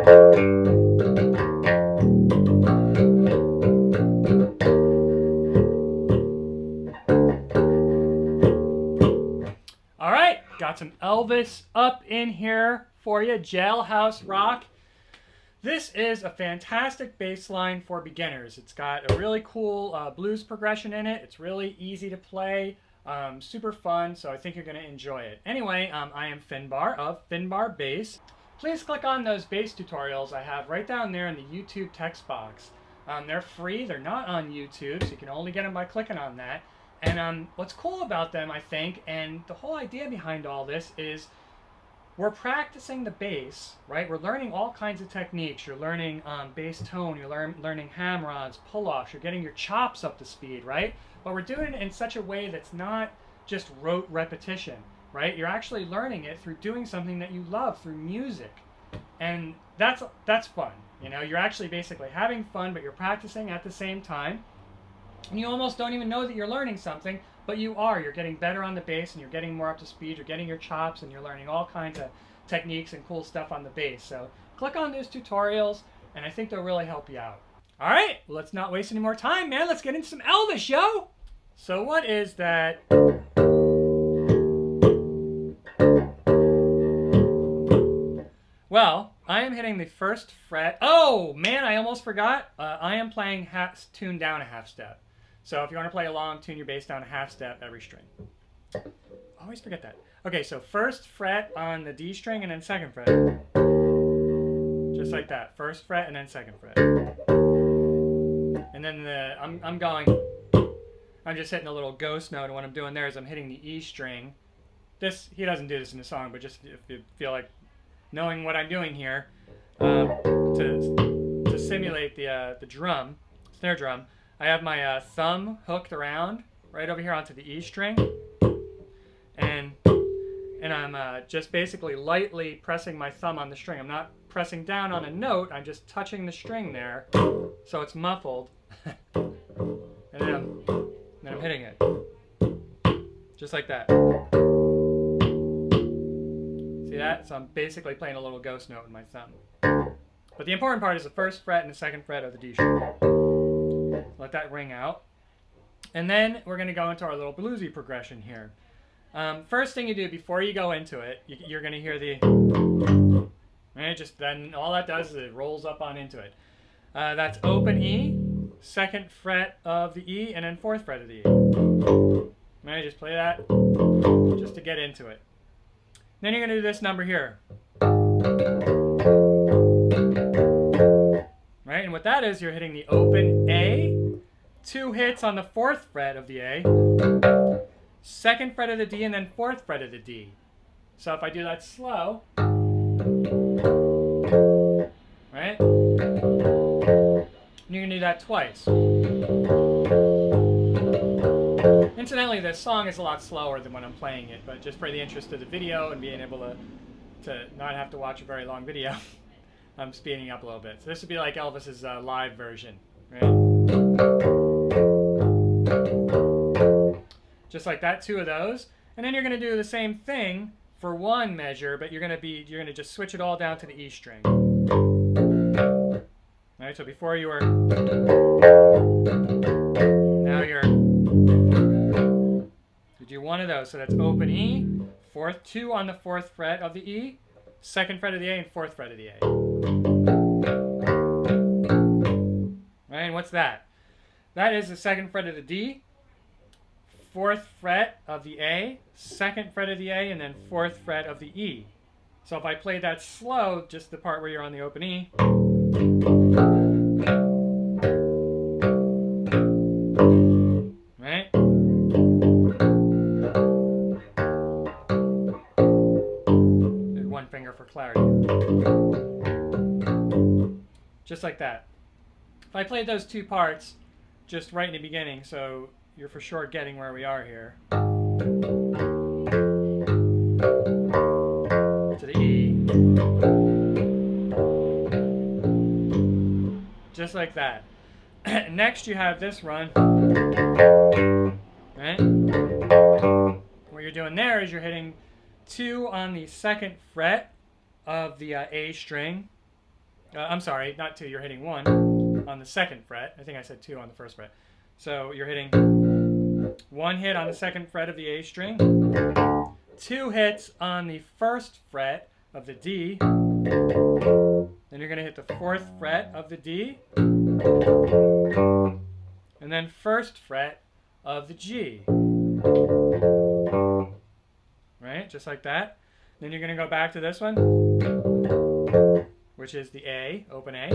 All right, got some Elvis up in here for you, Jailhouse Rock. This is a fantastic bass line for beginners. It's got a really cool blues progression in it. It's really easy to play, super fun, so I think you're going to enjoy it. Anyway, I am Finbar of Finbar Bass. Please click on those bass tutorials I have right down there in the YouTube text box. They're free, they're not on YouTube, so you can only get them by clicking on that. And what's cool about them, I think, and the whole idea behind all this is we're practicing the bass, right? We're learning all kinds of techniques. You're learning bass tone, you're learning hammer-ons, pull-offs, you're getting your chops up to speed, right? But we're doing it in such a way that's not just rote repetition, right? You're actually learning it through doing something that you love, through music. And that's fun. You know, you're actually basically having fun, but you're practicing at the same time. And you almost don't even know that you're learning something, but you are. You're getting better on the bass, and you're getting more up to speed. You're getting your chops, and you're learning all kinds of techniques and cool stuff on the bass. So click on those tutorials, and I think they'll really help you out. All right, well, let's not waste any more time, man. Let's get into some Elvis, yo! So what is that? Well, I am hitting the first fret. Oh, man, I almost forgot. I am playing tune down a half step. So if you want to play along, tune your bass down a half step every string. Always forget that. Okay, so first fret on the D string and then second fret. Just like that. First fret and then second fret. And then I'm just hitting a little ghost note, and what I'm doing there is I'm hitting the E string. He doesn't do this in the song, but just if you feel like knowing what I'm doing here, to simulate the drum, snare drum, I have my thumb hooked around right over here onto the E string, and I'm just basically lightly pressing my thumb on the string. I'm not pressing down on a note, I'm just touching the string there, so it's muffled, and then I'm hitting it, just like that. See that? So I'm basically playing a little ghost note with my thumb. But the important part is the first fret and the second fret of the D string. Let that ring out. And then we're going to go into our little bluesy progression here. First thing you do before you go into it, you're going to hear the... Right, then all that does is it rolls up on into it. That's open E, second fret of the E, and then fourth fret of the E. Right, just play that just to get into it. Then you're going to do this number here. Right, and what that is, you're hitting the open A, 2 hits on the fourth fret of the A, second fret of the D, and then fourth fret of the D. So if I do that slow, right, you're going to do that twice. Incidentally, this song is a lot slower than when I'm playing it, but just for the interest of the video and being able to not have to watch a very long video, I'm speeding up a little bit. So this would be like Elvis's live version, right? Just like that, 2 of those. And then you're going to do the same thing for one measure, but you're going to just switch it all down to the E string. Right, so before you were, now you're, you do one of those, so that's open E, 2 on the fourth fret of the E, second fret of the A, and fourth fret of the A. Right, and what's that? That is the second fret of the D, fourth fret of the A, second fret of the A, and then fourth fret of the E. So if I play that slow, just the part where you're on the open E, right? There's one finger for clarity. Just like that. If I played those 2 parts just right in the beginning, so you're for sure getting where we are here. To the E. Just like that. Next you have this run. Right? What you're doing there is you're hitting 2 on the second fret of the A string. I'm sorry, not 2. You're hitting 1 on the 2nd fret. I think I said 2 on the 1st fret. So you're hitting 1 hit on the 2nd fret of the A string, 2 hits on the 1st fret of the D, then you're going to hit the 4th fret of the D, and then 1st fret of the G. Right? Just like that. Then you're going to go back to this one, which is the A, open A.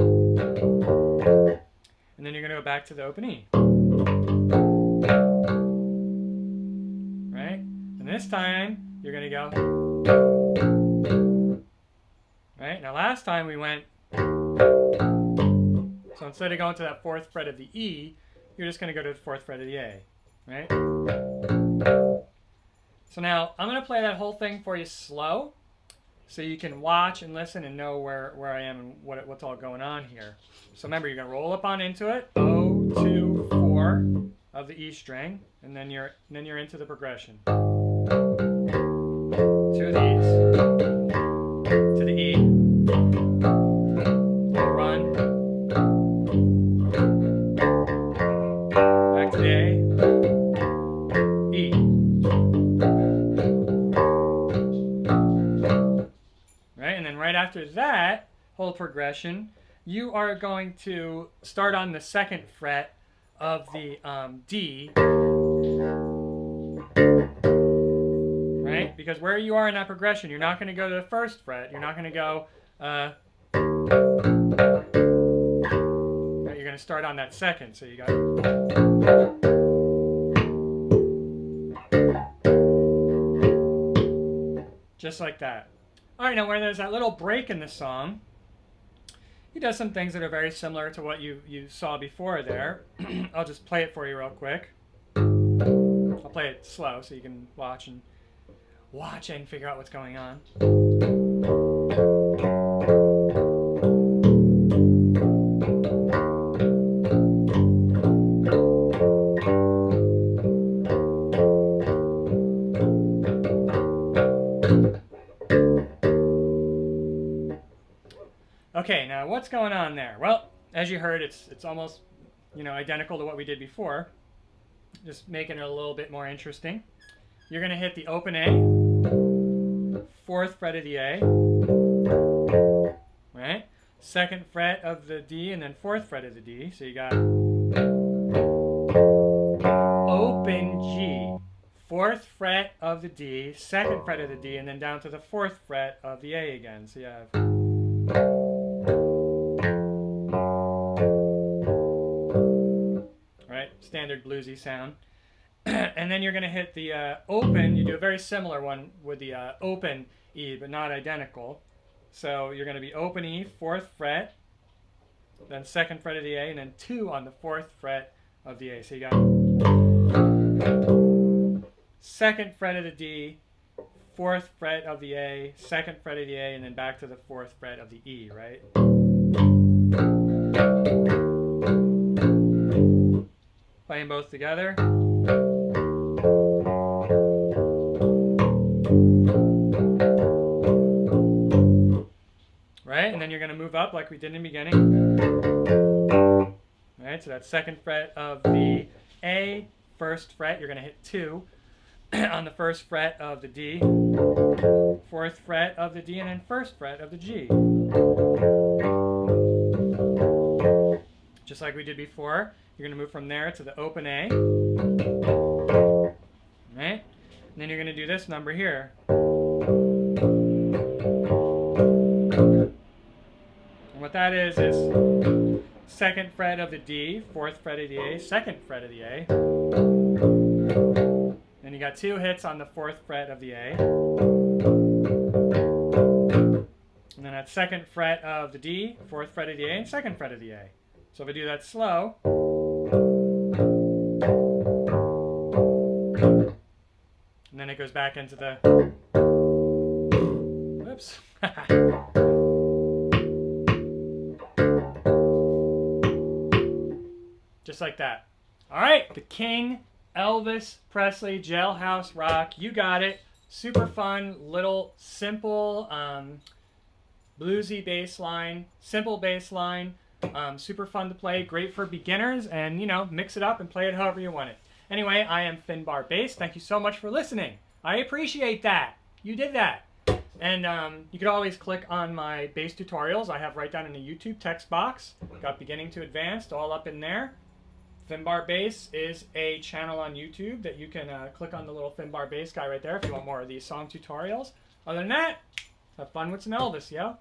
And then you're going to go back to the open E. Right? And this time, you're going to go. Right? Now last time we went. So instead of going to that 4th fret of the E, you're just going to go to the 4th fret of the A. Right? So now, I'm going to play that whole thing for you slow, so you can watch and listen and know where I am and what's all going on here. So remember, you're going to roll up on into it, O, 2, 4 of the E string, and then you're into the progression. 2 of these, to the E, run, back to the A, E. Right after that whole progression, you are going to start on the 2nd fret of the D, right? Because where you are in that progression, you're not going to go to the 1st fret. You're not going to go. Right, you're going to start on that 2nd. So you got. Just like that. All right, now where there's that little break in the song, he does some things that are very similar to what you saw before there. I'll just play it for you real quick. I'll play it slow so you can watch and figure out what's going on. Okay, now what's going on there? Well, as you heard, it's almost, identical to what we did before. Just making it a little bit more interesting. You're going to hit the open A, 4th fret of the A, right? 2nd fret of the D, and then 4th fret of the D. So you got open G, 4th fret of the D, 2nd fret of the D, and then down to the 4th fret of the A again. So you have. Standard bluesy sound. And then you're going to hit the open. You do a very similar one with the open E, but not identical. So you're going to be open E, 4th fret, then 2nd fret of the A, and then 2 on the 4th fret of the A. So you got 2nd fret of the D, 4th fret of the A, 2nd fret of the A, and then back to the 4th fret of the E, right? Playing both together. Right, and then you're going to move up like we did in the beginning. Right, so that 2nd fret of the A, 1st fret, you're going to hit 2 on the 1st fret of the D, 4th fret of the D, and then 1st fret of the G. Just like we did before. You're going to move from there to the open A, right? And then you're going to do this number here. And what that is 2nd fret of the D, 4th fret of the A, 2nd fret of the A. Then you got 2 hits on the 4th fret of the A. And then that 2nd fret of the D, 4th fret of the A, and 2nd fret of the A. So if I do that slow. And then it goes back into the. Whoops. Just like that. All right, the King, Elvis Presley, Jailhouse Rock. You got it. Super fun, little, simple, bluesy bass line, simple bass line, super fun to play, great for beginners, and you know, mix it up and play it however you want it. Anyway, I am Finbar Bass. Thank you so much for listening. I appreciate that. You did that. And you could always click on my bass tutorials. I have right down in the YouTube text box. Got beginning to advanced all up in there. Finbar Bass is a channel on YouTube that you can click on the little Finbar Bass guy right there if you want more of these song tutorials. Other than that, have fun with some Elvis, yo.